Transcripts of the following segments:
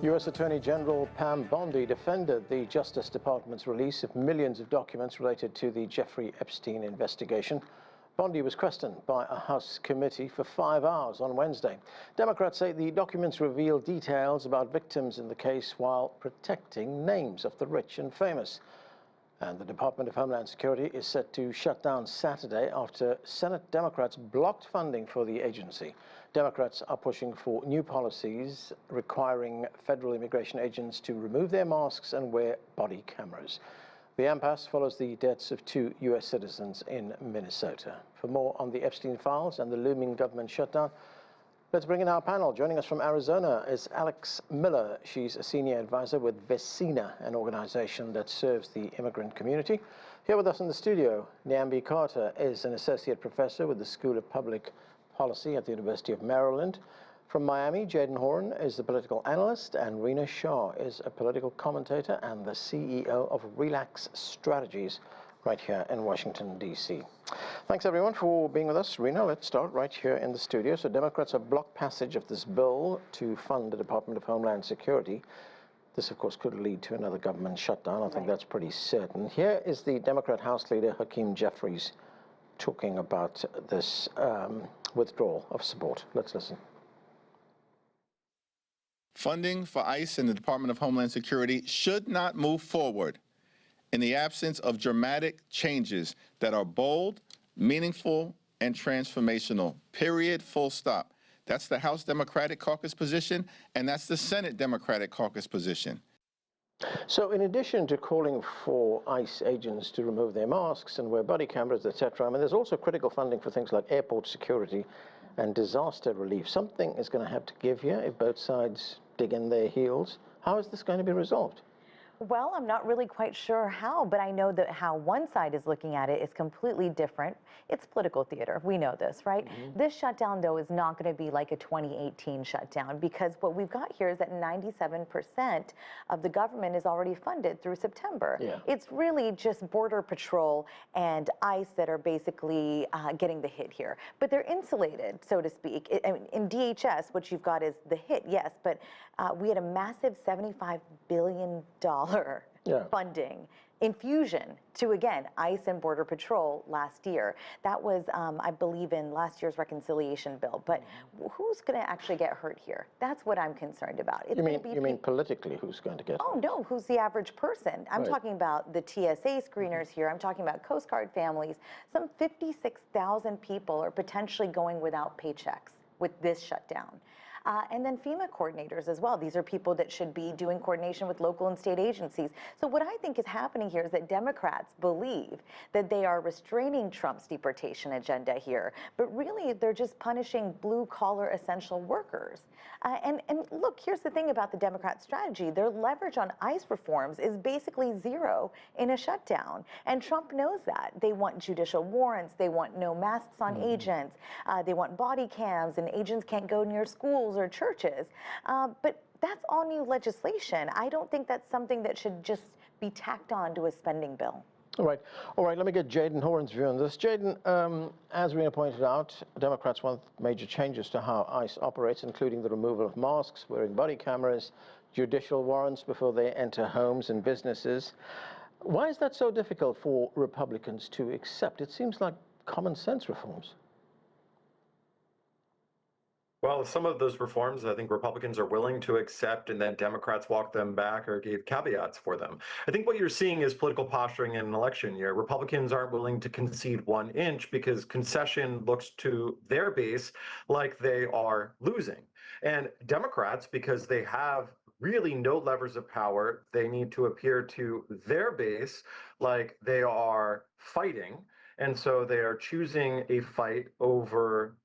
U.S. Attorney General Pam Bondi defended the Justice Department's release of millions of documents related to the Jeffrey Epstein investigation. Bondi was questioned by a House committee for 5 hours on Wednesday. Democrats say the documents reveal details about victims in the case while protecting names of the rich and famous. And the Department of Homeland Security is set to shut down Saturday after Senate Democrats blocked funding for the agency. Democrats are pushing for new policies requiring federal immigration agents to remove their masks and wear body cameras. The impasse follows the deaths of 2 U.S. citizens in Minnesota. For more on the Epstein files and the looming government shutdown, let's bring in our panel. Joining us from Arizona is Alex Miller. She's a senior advisor with VECINA, an organization that serves the immigrant community. Here with us in the studio, Niambi Carter is an associate professor with the School of Public Policy at the University of Maryland. From Miami, Jadan Horyn is the political analyst, and Rina Shah is a political commentator and the CEO of Rilax Strategies right here in Washington, D.C. Thanks, everyone, for being with us. Rina, let's start right here in the studio. So Democrats have blocked passage of this bill to fund the Department of Homeland Security. This, of course, could lead to another government shutdown. I think that's pretty certain. Here is the Democrat House Leader, Hakeem Jeffries, talking about this withdrawal of support. Let's listen. Funding for ICE and the Department of Homeland Security should not move forward in the absence of dramatic changes that are bold, meaningful, and transformational. Period. Full stop. That's the House Democratic Caucus position, and that's the Senate Democratic Caucus position. So in addition to calling for ICE agents to remove their masks and wear body cameras, etc., I mean, there's also critical funding for things like airport security and disaster relief. Something is going to have to give here if both sides dig in their heels. How is this going to be resolved? Well, I'm not really quite sure how, but I know that how one side is looking at it is completely different. It's political theater. We know this, right? This shutdown, though, is not going to be like a 2018 shutdown, because what we've got here is that 97% of the government is already funded through September. It's really just Border Patrol and ICE that are basically getting the hit here. But they're insulated, so to speak. I mean, in DHS, what you've got is the hit, yes, but we had a massive $75 billion funding infusion to, again, ICE and Border Patrol last year. That was, I believe, in last year's reconciliation bill. But who's going to actually get hurt here? That's what I'm concerned about. It's you mean politically who's going to get hurt? Oh, no, who's the average person? I'm talking about the TSA screeners here. I'm talking about Coast Guard families. Some 56,000 people are potentially going without paychecks with this shutdown. And then FEMA coordinators as well. These are people that should be doing coordination with local and state agencies. So what I think is happening here is that Democrats believe that they are restraining Trump's deportation agenda here, but really they're just punishing blue-collar essential workers. And look, here's the thing about the Democrat strategy. Their leverage on ICE reforms is basically zero in a shutdown. And Trump knows that. They want judicial warrants. They want no masks on agents. They want body cams, and agents can't go near schools or churches. But that's all new legislation. I don't think that's something that should just be tacked on to a spending bill. All right, let me get Jadan Horyn's view on this. Jadan, as Rina pointed out, Democrats want major changes to how ICE operates, including the removal of masks, wearing body cameras, judicial warrants before they enter homes and businesses. Why is that so difficult for Republicans to accept? It seems like common sense reforms. Well, some of those reforms, I think Republicans are willing to accept, and then Democrats walk them back or gave caveats for them. I think what you're seeing is political posturing in an election year. Republicans aren't willing to concede 1 inch because concession looks to their base like they are losing. And Democrats, because they have really no levers of power, they need to appear to their base like they are fighting. And so they are choosing a fight over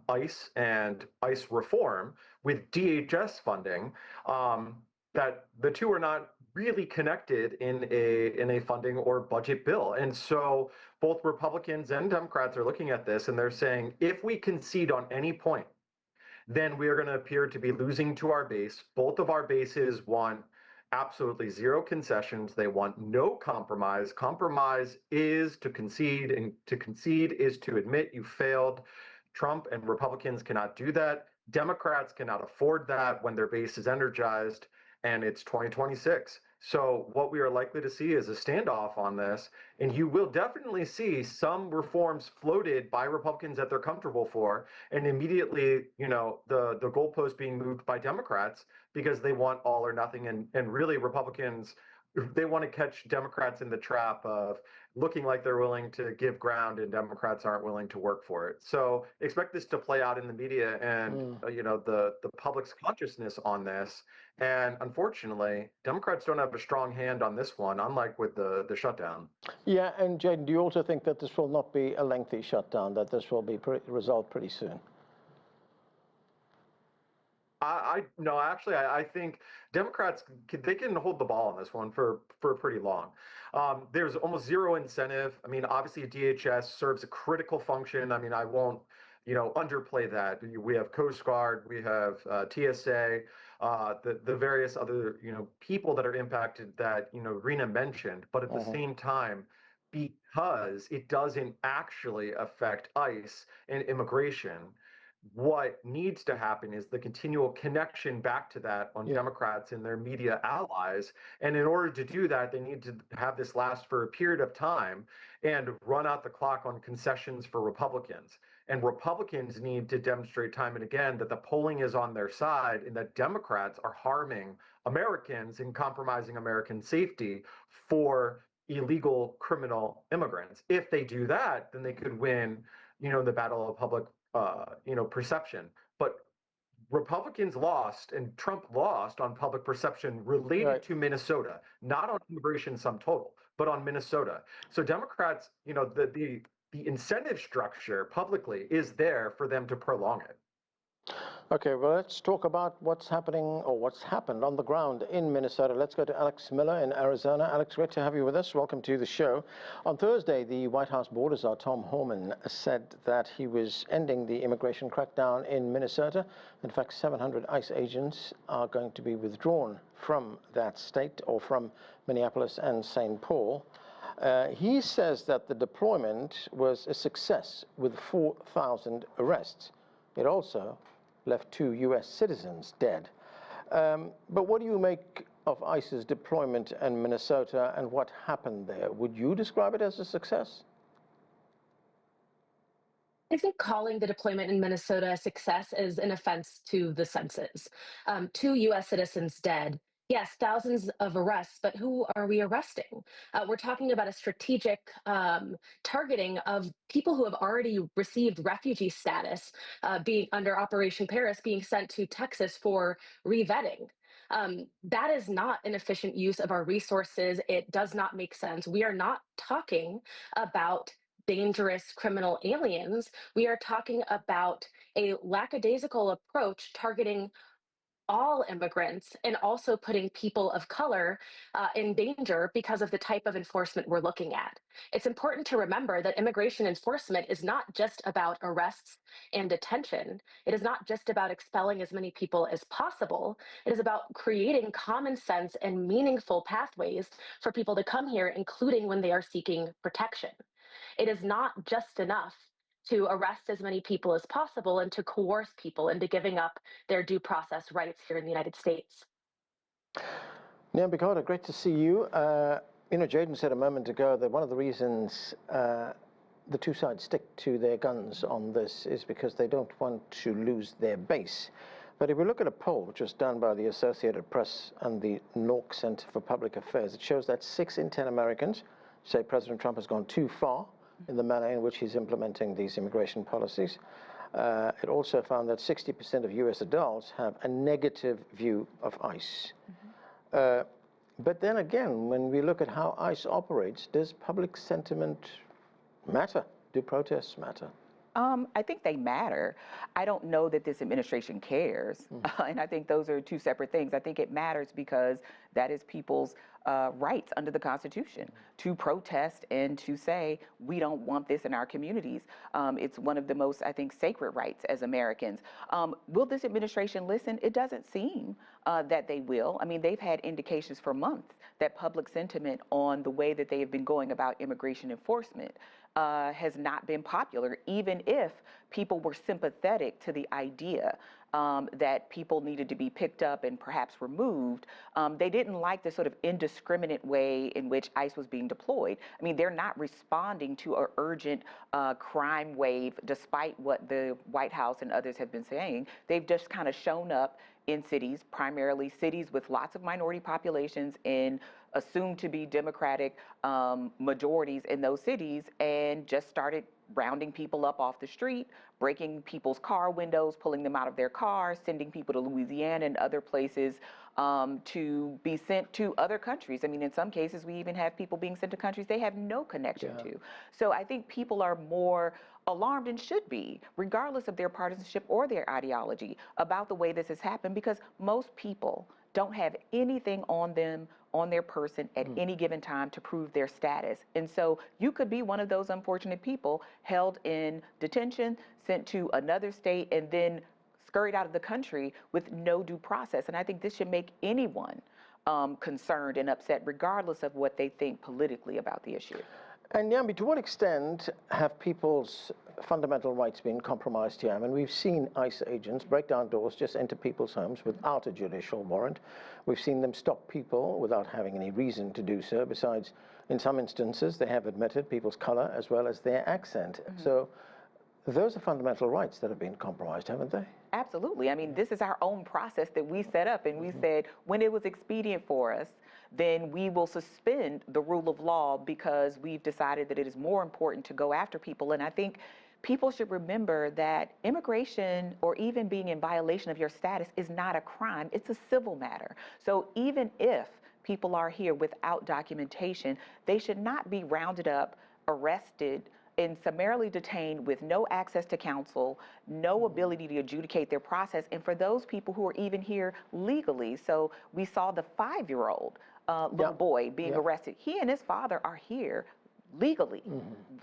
ICE and ICE reform with DHS funding, that the two are not really connected in a funding or budget bill. And so both Republicans and Democrats are looking at this and they're saying, if we concede on any point, then we are going to appear to be losing to our base. Both of our bases want absolutely zero concessions. They want no compromise. Compromise is to concede, and to concede is to admit you failed. Trump and Republicans cannot do that. Democrats cannot afford that when their base is energized, and it's 2026. So what we are likely to see is a standoff on this, and you will definitely see some reforms floated by Republicans that they're comfortable for, and immediately, the goalpost being moved by Democrats because they want all or nothing, and really Republicans, they want to catch Democrats in the trap of looking like they're willing to give ground and Democrats aren't willing to work for it. So expect this to play out in the media and the public's consciousness on this. And unfortunately, Democrats don't have a strong hand on this one, unlike with the shutdown. Yeah, and Jaden, do you also think that this will not be a lengthy shutdown, that this will be resolved pretty soon? No, actually, I think Democrats, they can hold the ball on this one for pretty long. There's almost zero incentive. I mean, obviously, DHS serves a critical function. I mean, I won't, underplay that. We have Coast Guard, we have TSA, the various other, people that are impacted that, Rina mentioned. But at the same time, because it doesn't actually affect ICE and immigration, what needs to happen is the continual connection back to that on Democrats and their media allies. And in order to do that, they need to have this last for a period of time and run out the clock on concessions for Republicans. And Republicans need to demonstrate time and again that the polling is on their side and that Democrats are harming Americans and compromising American safety for illegal criminal immigrants. If they do that, then they could win, the battle of public perception. But Republicans lost and Trump lost on public perception related to Minnesota, not on immigration sum total, but on Minnesota. So Democrats, the incentive structure publicly is there for them to prolong it. Okay, well, let's talk about what's happening or what's happened on the ground in Minnesota. Let's go to Alex Miller in Arizona. Alex, great to have you with us. Welcome to the show. On Thursday, the White House border czar Tom Homan said that he was ending the immigration crackdown in Minnesota. In fact, 700 ICE agents are going to be withdrawn from that state or from Minneapolis and St. Paul. He says that the deployment was a success with 4,000 arrests. It also left 2 U.S. citizens dead. But what do you make of ICE's deployment in Minnesota and what happened there? Would you describe it as a success? I think calling the deployment in Minnesota a success is an offense to the senses. 2 U.S. citizens dead. Yes, thousands of arrests, but who are we arresting? We're talking about a strategic targeting of people who have already received refugee status, being under Operation Paris, being sent to Texas for revetting. That is not an efficient use of our resources. It does not make sense. We are not talking about dangerous criminal aliens. We are talking about a lackadaisical approach targeting all immigrants and also putting people of color in danger because of the type of enforcement we're looking at. It's important to remember that immigration enforcement is not just about arrests and detention. It is not just about expelling as many people as possible. It is about creating common sense and meaningful pathways for people to come here, including when they are seeking protection. It is not just enough to arrest as many people as possible and to coerce people into giving up their due process rights here in the United States. Niambi, great to see you. Jaden said a moment ago that one of the reasons the two sides stick to their guns on this is because they don't want to lose their base. But if we look at a poll which was done by the Associated Press and the NORC Center for Public Affairs, it shows that 6 in 10 Americans say President Trump has gone too far in the manner in which he's implementing these immigration policies. It also found that 60% of U.S. adults have a negative view of ICE. But then again, when we look at how ICE operates, does public sentiment matter? Do protests matter? I think they matter. I don't know that this administration cares. And I think those are 2 separate things. I think it matters because that is people's rights under the Constitution to protest and to say, we don't want this in our communities. It's one of the most, I think, sacred rights as Americans. Will this administration listen? It doesn't seem that they will. I mean, they've had indications for months that public sentiment on the way that they have been going about immigration enforcement has not been popular, even if people were sympathetic to the idea that people needed to be picked up and perhaps removed. They didn't like the sort of indiscriminate way in which ICE was being deployed. I mean, they're not responding to an urgent crime wave, despite what the White House and others have been saying. They've just kind of shown up in cities, primarily cities with lots of minority populations and assumed to be Democratic majorities in those cities, and just started rounding people up off the street, breaking people's car windows, pulling them out of their cars, sending people to Louisiana and other places to be sent to other countries. I mean, in some cases, we even have people being sent to countries they have no connection to. So I think people are more alarmed, and should be, regardless of their partisanship or their ideology, about the way this has happened, because most people don't have anything on them, on their person at any given time to prove their status. And so you could be one of those unfortunate people held in detention, sent to another state, and then scurried out of the country with no due process. And I think this should make anyone concerned and upset, regardless of what they think politically about the issue. And Niambi, to what extent have people's fundamental rights been compromised here? I mean, we've seen ICE agents break down doors, just enter people's homes without a judicial warrant. We've seen them stop people without having any reason to do so. Besides, in some instances, they have admitted people's color as well as their accent. So those are fundamental rights that have been compromised, haven't they? Absolutely. I mean, this is our own process that we set up, and we said when it was expedient for us, then we will suspend the rule of law, because we've decided that it is more important to go after people. And I think people should remember that immigration, or even being in violation of your status, is not a crime. It's a civil matter. So even if people are here without documentation, they should not be rounded up, arrested, and summarily detained with no access to counsel, no ability to adjudicate their process. And for those people who are even here legally, so we saw the 5-year-old little boy being arrested. He and his father are here legally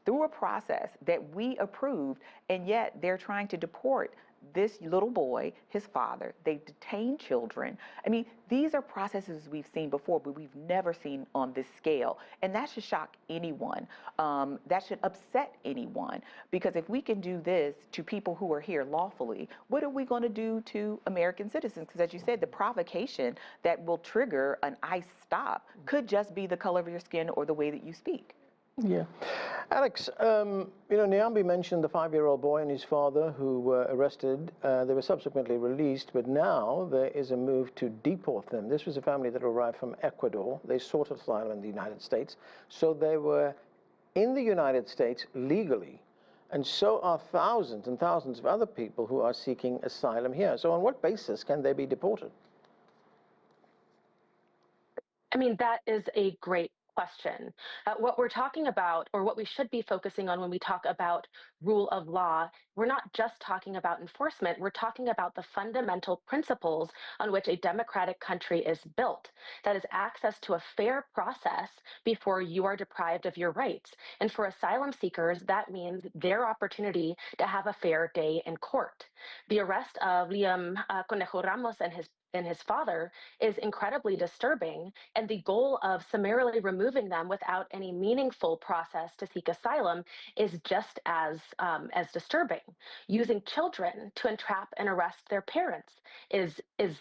through a process that we approved, and yet they're trying to deport this little boy, his father. They detain children. I mean, these are processes we've seen before, but we've never seen on this scale. And that should shock anyone. That should upset anyone. Because if we can do this to people who are here lawfully, what are we going to do to American citizens? Because as you said, the provocation that will trigger an ICE stop could just be the color of your skin or the way that you speak. Yeah. Alex, you know, Niambi mentioned the 5-year-old boy and his father who were arrested. They were subsequently released, but now there is a move to deport them. This was a family that arrived from Ecuador. They sought asylum in the United States. So they were in the United States legally, and so are thousands and thousands of other people who are seeking asylum here. So on what basis can they be deported? I mean, that is a great question. What we're talking about, or what we should be focusing on when we talk about rule of law, we're not just talking about enforcement, we're talking about the fundamental principles on which a democratic country is built. That is access to a fair process before you are deprived of your rights. And for asylum seekers, that means their opportunity to have a fair day in court. The arrest of Liam Conejo Ramos and his father is incredibly disturbing, and the goal of summarily removing them without any meaningful process to seek asylum is just as disturbing. Using children to entrap and arrest their parents is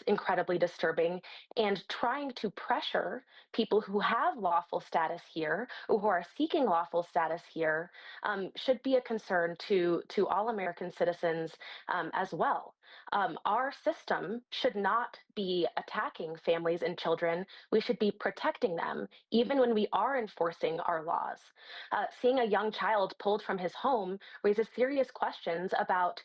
incredibly disturbing, and trying to pressure people who have lawful status here, or who are seeking lawful status here, should be a concern to all American citizens as well. Our system should not be attacking families and children. We should be protecting them, even when we are enforcing our laws. Seeing a young child pulled from his home raises serious questions about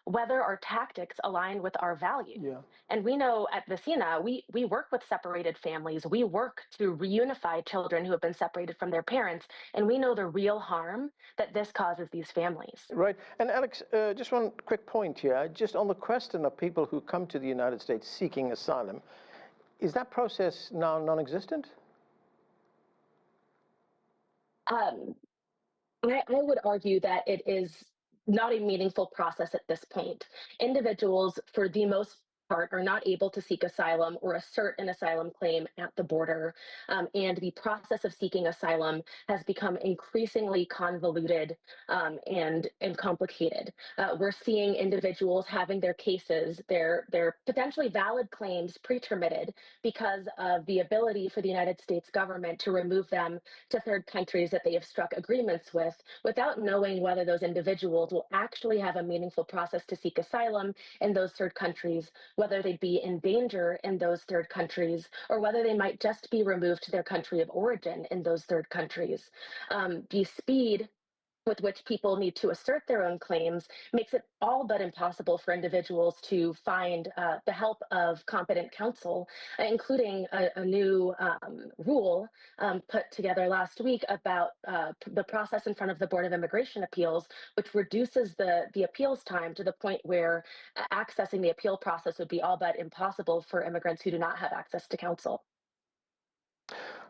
whether our tactics align with our values. Yeah. And we know at VECINA, we work with separated families. We work to reunify children who have been separated from their parents. And we know the real harm that this causes these families. Right. And Alex, just one quick point here. Just on the question of people who come to the United States seeking asylum, is that process now non-existent? I would argue that it is not a meaningful process at this point. Individuals, for the most part, are not able to seek asylum or assert an asylum claim at the border. And the process of seeking asylum has become increasingly convoluted and complicated. We're seeing individuals having their cases, their potentially valid claims pre-terminated because of the ability for the United States government to remove them to third countries that they have struck agreements with without knowing whether those individuals will actually have a meaningful process to seek asylum in those third countries, whether they'd be in danger in those third countries, or whether they might just be removed to their country of origin in those third countries. The speed with which people need to assert their own claims makes it all but impossible for individuals to find the help of competent counsel, including a new rule put together last week about the process in front of the Board of Immigration Appeals, which reduces the appeals time to the point where accessing the appeal process would be all but impossible for immigrants who do not have access to counsel.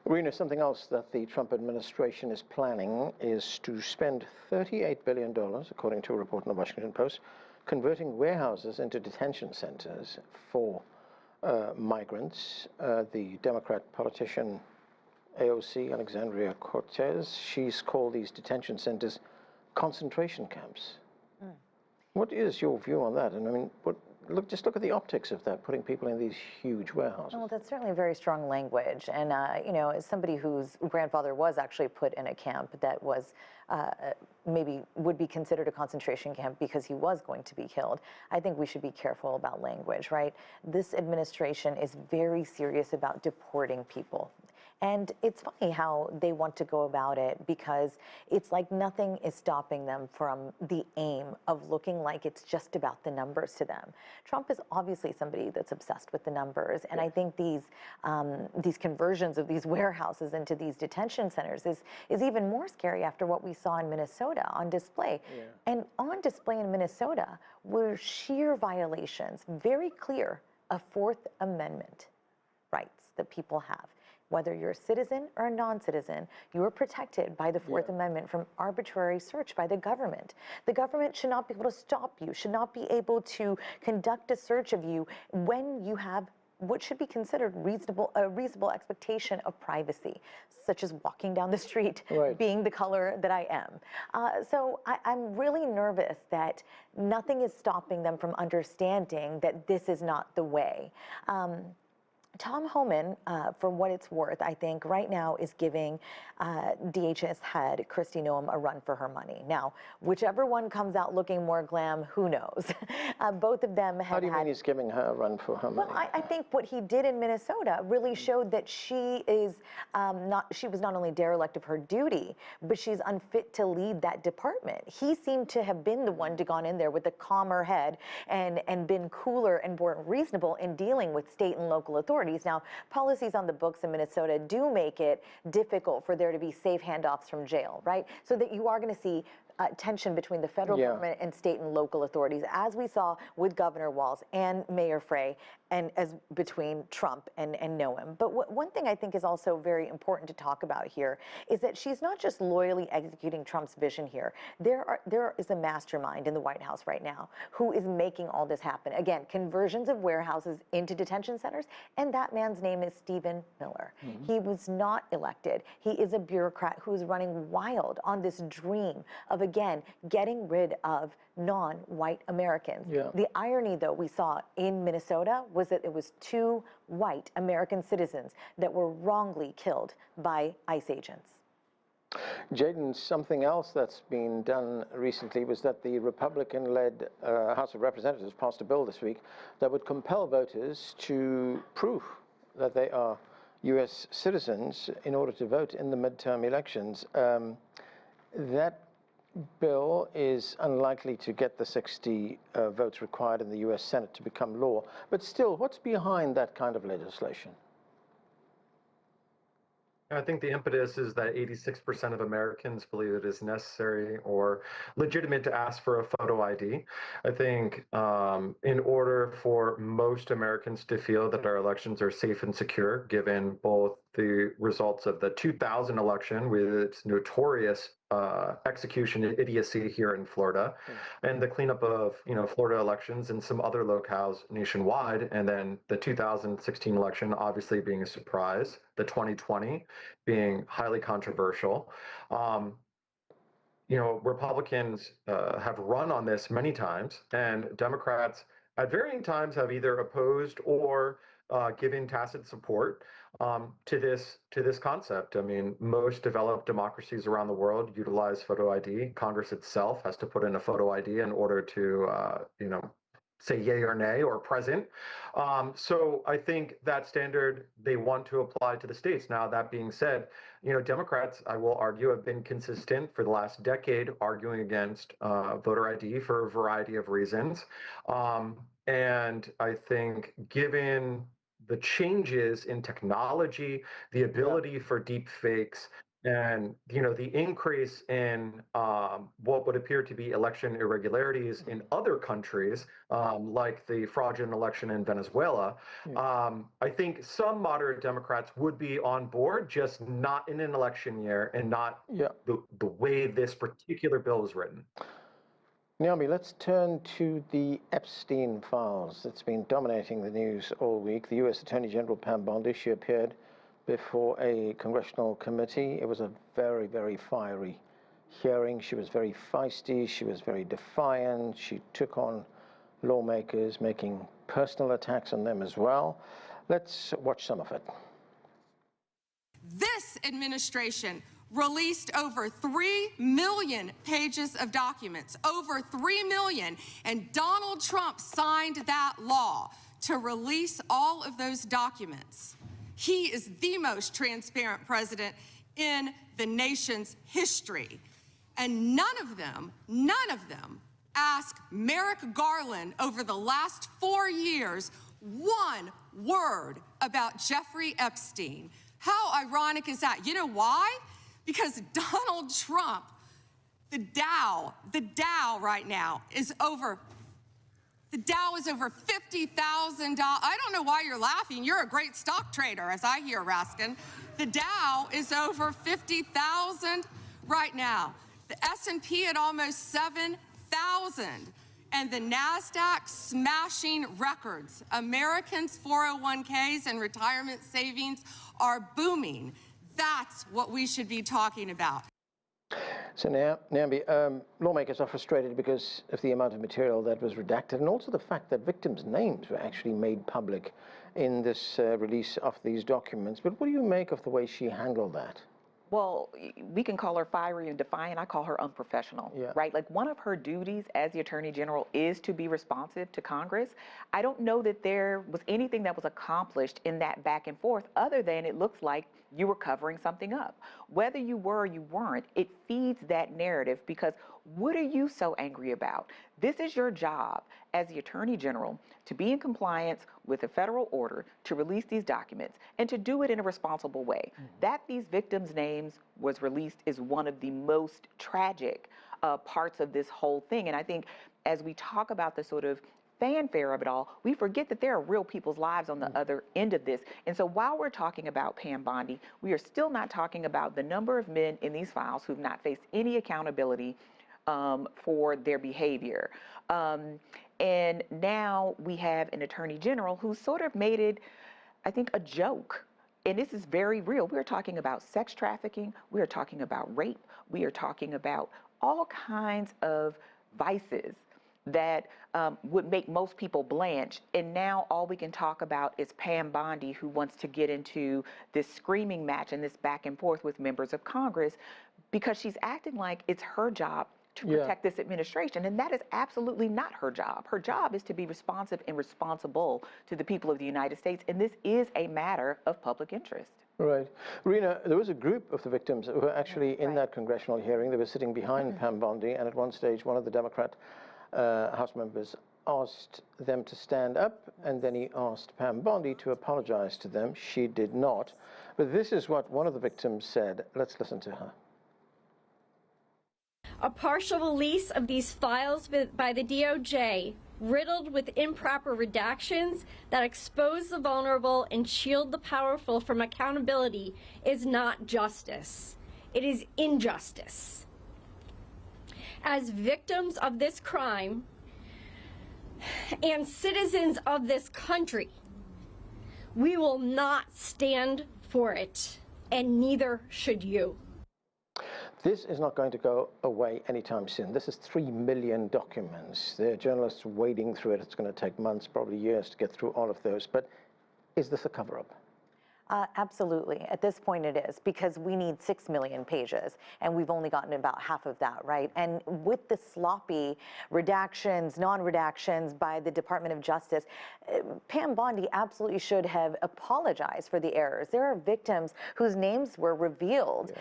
Rina, something else that the Trump administration is planning is to spend $38 billion, according to a report in the Washington Post, converting warehouses into detention centers for migrants. The Democrat politician AOC, Alexandria Cortez, she's called these detention centers concentration camps. What is your view on that? And I mean, just look at the optics of that, putting people in these huge warehouses. Well, that's certainly very strong language. And, you know, as somebody whose grandfather was actually put in a camp that was maybe would be considered a concentration camp because he was going to be killed, I think we should be careful about language, right? This administration is very serious about deporting people. And it's funny how they want to go about it, because it's like nothing is stopping them from the aim of looking like it's just about the numbers to them. Trump is obviously somebody that's obsessed with the numbers. And I think these conversions of these warehouses into these detention centers is even more scary after what we saw in Minnesota on display. Yeah. And on display in Minnesota were sheer violations, very clear, of Fourth Amendment rights that people have. Whether you're a citizen or a non-citizen, you are protected by the Fourth Amendment from arbitrary search by the government. The government should not be able to stop you, should not be able to conduct a search of you when you have what should be considered a reasonable expectation of privacy, such as walking down the street, being the color that I am. So I'm really nervous that nothing is stopping them from understanding that this is not the way. Tom Homan, for what it's worth, I think right now is giving DHS head Kristi Noem a run for her money. Now, whichever one comes out looking more glam, who knows? Both of them have How do you mean he's giving her a run for her money? Well, I think what he did in Minnesota really showed that she was not only derelict of her duty, but she's unfit to lead that department. He seemed to have been the one to gone in there with a calmer head and been cooler and more reasonable in dealing with state and local authorities. Now, policies on the books in Minnesota do make it difficult for there to be safe handoffs from jail, right? So that you are going to see tension between the federal government and state and local authorities, as we saw with Governor Walz and Mayor Frey, and as between Trump and Noem. But one thing I think is also very important to talk about here is that she's not just loyally executing Trump's vision here. There is a mastermind in the White House right now who is making all this happen. Again, conversions of warehouses into detention centers, and that man's name is Stephen Miller. He was not elected. He is a bureaucrat who is running wild on this dream of, again, getting rid of non-white Americans. The irony, though, we saw in Minnesota was that it was 2 white American citizens that were wrongly killed by ICE agents. Jaden, something else that's been done recently was that the Republican-led House of Representatives passed a bill this week that would compel voters to prove that they are U.S. citizens in order to vote in the midterm elections. That bill is unlikely to get the 60 votes required in the U.S. Senate to become law. But still, what's behind that kind of legislation? I think the impetus is that 86% of Americans believe it is necessary or legitimate to ask for a photo ID. I think in order for most Americans to feel that our elections are safe and secure, given both the results of the 2000 election with its notorious execution idiocy here in Florida, and the cleanup of Florida elections and some other locales nationwide, and then the 2016 election obviously being a surprise, the 2020 being highly controversial. Republicans have run on this many times, and Democrats at varying times have either opposed or given tacit support to this concept. I mean, most developed democracies around the world utilize photo ID. Congress itself has to put in a photo ID in order to, say yay or nay or present. So I think that standard they want to apply to the states. Now, that being said, Democrats, I will argue, have been consistent for the last decade arguing against voter ID for a variety of reasons. And I think given the changes in technology, the ability for deep fakes, and the increase in what would appear to be election irregularities in other countries, like the fraudulent election in Venezuela, I think some moderate Democrats would be on board, just not in an election year and not the way this particular bill is written. Niambi, let's turn to the Epstein files that's been dominating the news all week. The U.S. Attorney General Pam Bondi, she appeared before a congressional committee. It was a very, very fiery hearing. She was very feisty. She was very defiant. She took on lawmakers, making personal attacks on them as well. Let's watch some of it. This administration released over 3 million pages of documents, over 3 million, and Donald Trump signed that law to release all of those documents. He is the most transparent president in the nation's history. And none of them asked Merrick Garland over the last 4 years one word about Jeffrey Epstein. How ironic is that? You know why? Because Donald Trump, the Dow right now is over, the Dow is over $50,000. I don't know why you're laughing. You're a great stock trader, as I hear, Raskin. The Dow is over 50,000 right now. The S&P at almost 7,000. And the NASDAQ smashing records. Americans' 401ks and retirement savings are booming. That's what we should be talking about. So now, Niambi, lawmakers are frustrated because of the amount of material that was redacted, and also the fact that victims' names were actually made public in this release of these documents. But what do you make of the way she handled that? Well, we can call her fiery and defiant. I call her unprofessional, right? Like, one of her duties as the Attorney General is to be responsive to Congress. I don't know that there was anything that was accomplished in that back and forth other than it looks like you were covering something up. Whether you were or you weren't, it feeds that narrative, because what are you so angry about? This is your job as the Attorney General to be in compliance with a federal order to release these documents and to do it in a responsible way. That these victims' names was released is one of the most tragic parts of this whole thing. And I think as we talk about the sort of fanfare of it all, we forget that there are real people's lives on the other end of this. And so while we're talking about Pam Bondi, we are still not talking about the number of men in these files who've not faced any accountability for their behavior. And now we have an Attorney General who sort of made it, I think, a joke. And this is very real. We're talking about sex trafficking. We are talking about rape. We are talking about all kinds of vices that would make most people blanch. And now all we can talk about is Pam Bondi, who wants to get into this screaming match and this back and forth with members of Congress, because she's acting like it's her job to protect this administration. And that is absolutely not her job. Her job is to be responsive and responsible to the people of the United States. And this is a matter of public interest. Right. Rina, there was a group of the victims who were actually in that congressional hearing. They were sitting behind Pam Bondi, and at one stage, one of the Democrat House members asked them to stand up, and then he asked Pam Bondi to apologize to them. She did not. But this is what one of the victims said. Let's listen to her. A partial release of these files by the DOJ riddled with improper redactions that expose the vulnerable and shield the powerful from accountability is not justice. It is injustice. As victims of this crime and citizens of this country, we will not stand for it, and neither should you. This is not going to go away anytime soon. This is 3 million documents. There are journalists wading through it. It's going to take months, probably years, to get through all of those. But is this a cover-up? Absolutely. At this point it is, because we need 6 million pages, and we've only gotten about half of that, right? And with the sloppy redactions, non-redactions by the Department of Justice, Pam Bondi absolutely should have apologized for the errors. There are victims whose names were revealed,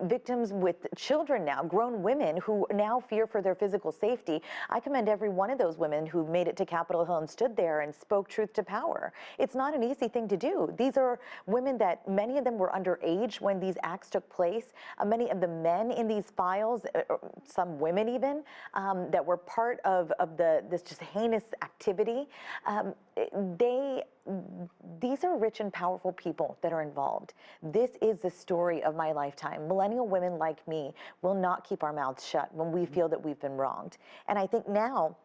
victims with children now, grown women who now fear for their physical safety. I commend every one of those women who made it to Capitol Hill and stood there and spoke truth to power. It's not an easy thing to do. These are women that many of them were underage when these acts took place. Many of the men in these files, some women even, that were part of this just heinous activity, these are rich and powerful people that are involved. This is the story of my lifetime. Millennial women like me will not keep our mouths shut when we feel that we've been wronged. And I think now,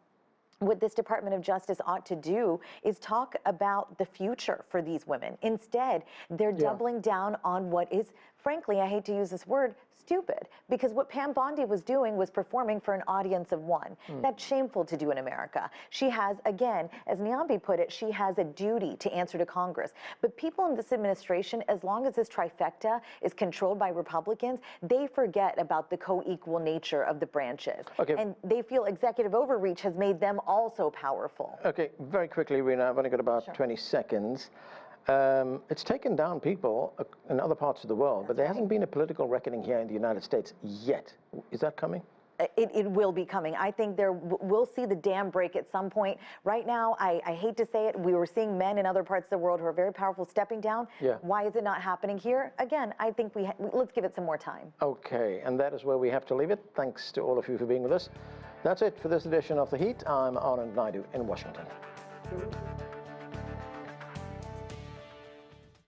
what this Department of Justice ought to do is talk about the future for these women. Instead, they're doubling down on what is, frankly, I hate to use this word, stupid. Because what Pam Bondi was doing was performing for an audience of one. That's shameful to do in America. She has, again, as Niambi put it, she has a duty to answer to Congress. But people in this administration, as long as this trifecta is controlled by Republicans, they forget about the co-equal nature of the branches. Okay. And they feel executive overreach has made them also powerful. Okay, very quickly, Rina, I've only got about 20 seconds. It's taken down people in other parts of the world, but there hasn't been a political reckoning here in the United States yet. Is that coming? It will be coming. I think we'll see the dam break at some point. Right now, I hate to say it, we were seeing men in other parts of the world who are very powerful stepping down. Why is it not happening here? Again, I think let's give it some more time. Okay, and that is where we have to leave it. Thanks to all of you for being with us. That's it for this edition of The Heat. I'm Anand Naidu in Washington.